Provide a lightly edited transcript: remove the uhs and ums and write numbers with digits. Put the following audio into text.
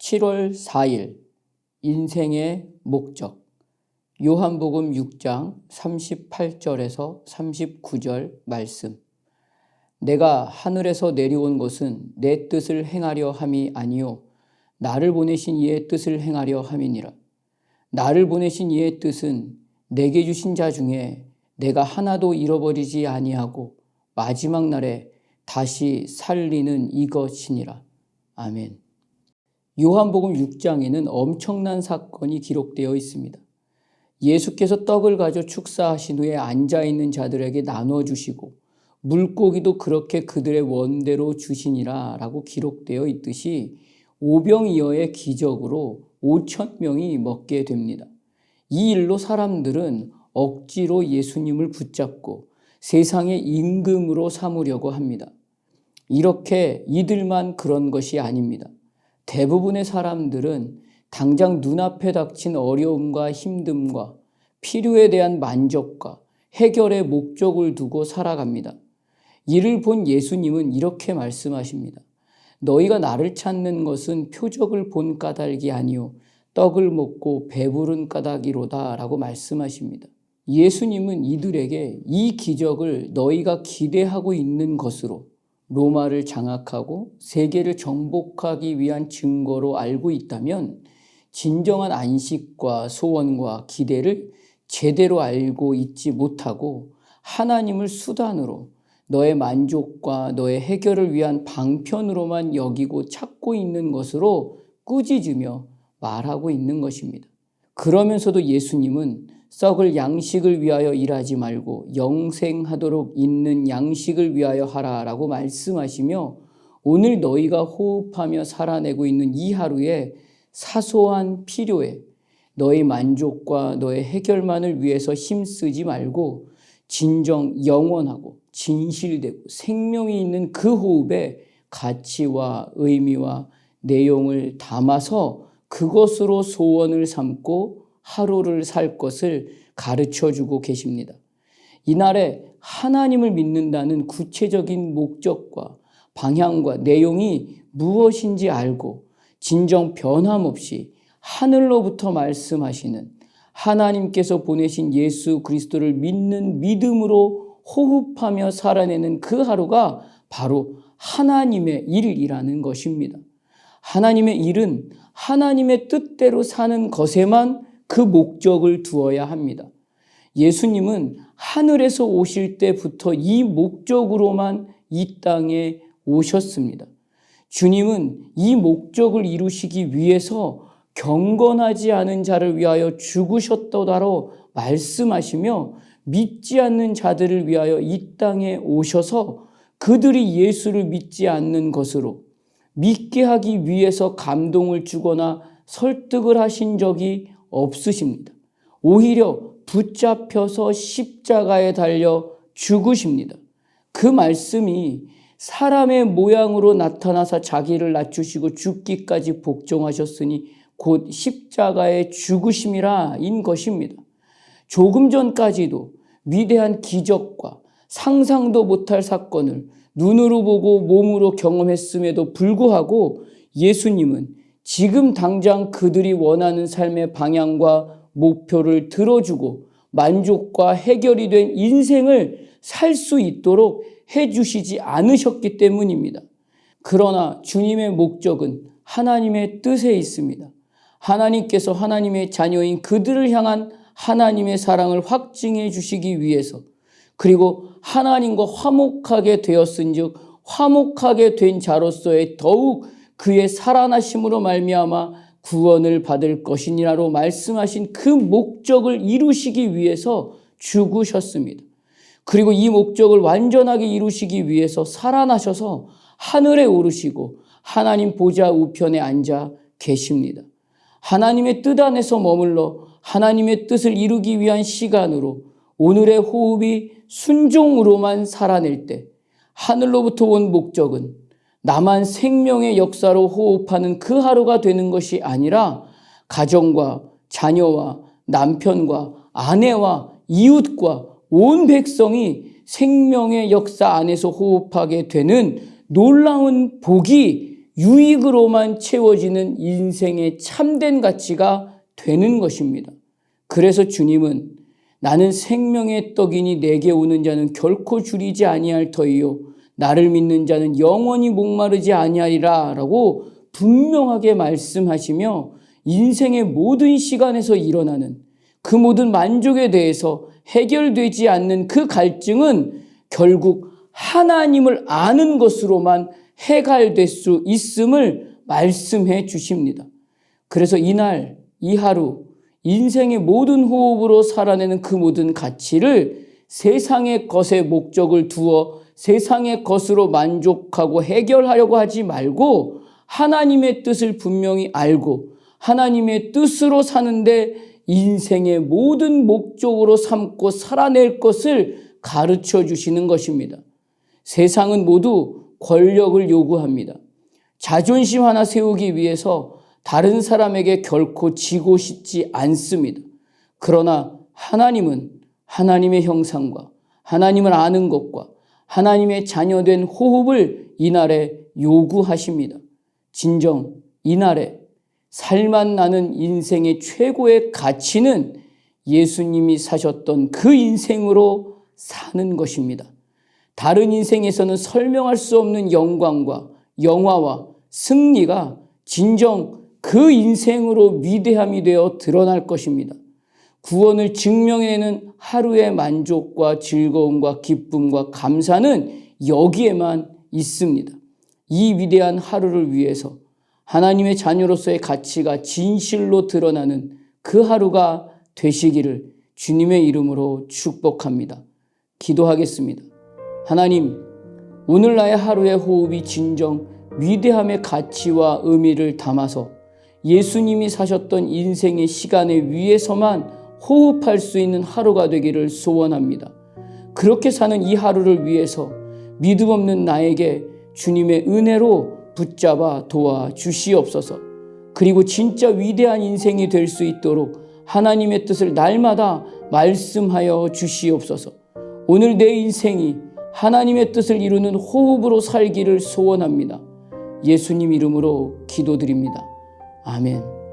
7월 4일 인생의 목적. 요한복음 6장 38절에서 39절 말씀. 내가 하늘에서 내려온 것은 내 뜻을 행하려 함이 아니요 나를 보내신 이의 뜻을 행하려 함이니라. 나를 보내신 이의 뜻은 내게 주신 자 중에 내가 하나도 잃어버리지 아니하고 마지막 날에 다시 살리는 이것이니라. 아멘. 요한복음 6장에는 엄청난 사건이 기록되어 있습니다. 예수께서 떡을 가져 축사하신 후에 앉아있는 자들에게 나눠주시고 물고기도 그렇게 그들의 원대로 주시니라 라고 기록되어 있듯이 오병이어의 기적으로 5,000명이 먹게 됩니다. 이 일로 사람들은 억지로 예수님을 붙잡고 세상의 임금으로 삼으려고 합니다. 이렇게 이들만 그런 것이 아닙니다. 대부분의 사람들은 당장 눈앞에 닥친 어려움과 힘듦과 필요에 대한 만족과 해결의 목적을 두고 살아갑니다. 이를 본 예수님은 이렇게 말씀하십니다. 너희가 나를 찾는 것은 표적을 본 까닭이 아니요 떡을 먹고 배부른 까닭이로다 라고 말씀하십니다. 예수님은 이들에게 이 기적을 너희가 기대하고 있는 것으로 로마를 장악하고 세계를 정복하기 위한 증거로 알고 있다면 진정한 안식과 소원과 기대를 제대로 알고 있지 못하고 하나님을 수단으로 너의 만족과 너의 해결을 위한 방편으로만 여기고 찾고 있는 것으로 꾸짖으며 말하고 있는 것입니다. 그러면서도 예수님은 썩을 양식을 위하여 일하지 말고 영생하도록 있는 양식을 위하여 하라라고 말씀하시며 오늘 너희가 호흡하며 살아내고 있는 이 하루에 사소한 필요에 너의 만족과 너의 해결만을 위해서 힘쓰지 말고 진정 영원하고 진실되고 생명이 있는 그 호흡에 가치와 의미와 내용을 담아서 그것으로 소원을 삼고 하루를 살 것을 가르쳐주고 계십니다. 이날에 하나님을 믿는다는 구체적인 목적과 방향과 내용이 무엇인지 알고 진정 변함없이 하늘로부터 말씀하시는 하나님께서 보내신 예수 그리스도를 믿는 믿음으로 호흡하며 살아내는 그 하루가 바로 하나님의 일이라는 것입니다. 하나님의 일은 하나님의 뜻대로 사는 것에만 그 목적을 두어야 합니다. 예수님은 하늘에서 오실 때부터 이 목적으로만 이 땅에 오셨습니다. 주님은 이 목적을 이루시기 위해서 경건하지 않은 자를 위하여 죽으셨다라고 말씀하시며 믿지 않는 자들을 위하여 이 땅에 오셔서 그들이 예수를 믿지 않는 것으로 믿게 하기 위해서 감동을 주거나 설득을 하신 적이 없으십니다. 오히려 붙잡혀서 십자가에 달려 죽으십니다. 그 말씀이 사람의 모양으로 나타나서 자기를 낮추시고 죽기까지 복종하셨으니 곧 십자가의 죽으심이라 인 것입니다. 조금 전까지도 위대한 기적과 상상도 못할 사건을 눈으로 보고 몸으로 경험했음에도 불구하고 예수님은 지금 당장 그들이 원하는 삶의 방향과 목표를 들어주고 만족과 해결이 된 인생을 살 수 있도록 해주시지 않으셨기 때문입니다. 그러나 주님의 목적은 하나님의 뜻에 있습니다. 하나님께서 하나님의 자녀인 그들을 향한 하나님의 사랑을 확증해 주시기 위해서 그리고 하나님과 화목하게 되었은즉 화목하게 된 자로서의 더욱 그의 살아나심으로 말미암아 구원을 받을 것이니라로 말씀하신 그 목적을 이루시기 위해서 죽으셨습니다. 그리고 이 목적을 완전하게 이루시기 위해서 살아나셔서 하늘에 오르시고 하나님 보좌 우편에 앉아 계십니다. 하나님의 뜻 안에서 머물러 하나님의 뜻을 이루기 위한 시간으로 오늘의 호흡이 순종으로만 살아낼 때 하늘로부터 온 목적은 나만 생명의 역사로 호흡하는 그 하루가 되는 것이 아니라 가정과 자녀와 남편과 아내와 이웃과 온 백성이 생명의 역사 안에서 호흡하게 되는 놀라운 복이 유익으로만 채워지는 인생의 참된 가치가 되는 것입니다. 그래서 주님은 나는 생명의 떡이니 내게 오는 자는 결코 줄이지 아니할 터이요 나를 믿는 자는 영원히 목마르지 아니하리라 라고 분명하게 말씀하시며 인생의 모든 시간에서 일어나는 그 모든 만족에 대해서 해결되지 않는 그 갈증은 결국 하나님을 아는 것으로만 해결될 수 있음을 말씀해 주십니다. 그래서 이날, 이 하루, 인생의 모든 호흡으로 살아내는 그 모든 가치를 세상의 것에 목적을 두어 세상의 것으로 만족하고 해결하려고 하지 말고 하나님의 뜻을 분명히 알고 하나님의 뜻으로 사는데 인생의 모든 목적으로 삼고 살아낼 것을 가르쳐 주시는 것입니다. 세상은 모두 권력을 요구합니다. 자존심 하나 세우기 위해서 다른 사람에게 결코 지고 싶지 않습니다. 그러나 하나님은 하나님의 형상과 하나님을 아는 것과 하나님의 자녀된 호흡을 이날에 요구하십니다. 진정 이날에 살맛 나는 인생의 최고의 가치는 예수님이 사셨던 그 인생으로 사는 것입니다. 다른 인생에서는 설명할 수 없는 영광과 영화와 승리가 진정 그 인생으로 위대함이 되어 드러날 것입니다. 구원을 증명해내는 하루의 만족과 즐거움과 기쁨과 감사는 여기에만 있습니다. 이 위대한 하루를 위해서 하나님의 자녀로서의 가치가 진실로 드러나는 그 하루가 되시기를 주님의 이름으로 축복합니다. 기도하겠습니다. 하나님, 오늘 나의 하루의 호흡이 진정 위대함의 가치와 의미를 담아서 예수님이 사셨던 인생의 시간에 위해서만 호흡할 수 있는 하루가 되기를 소원합니다. 그렇게 사는 이 하루를 위해서 믿음 없는 나에게 주님의 은혜로 붙잡아 도와 주시옵소서. 그리고 진짜 위대한 인생이 될 수 있도록 하나님의 뜻을 날마다 말씀하여 주시옵소서. 오늘 내 인생이 하나님의 뜻을 이루는 호흡으로 살기를 소원합니다. 예수님 이름으로 기도드립니다. 아멘.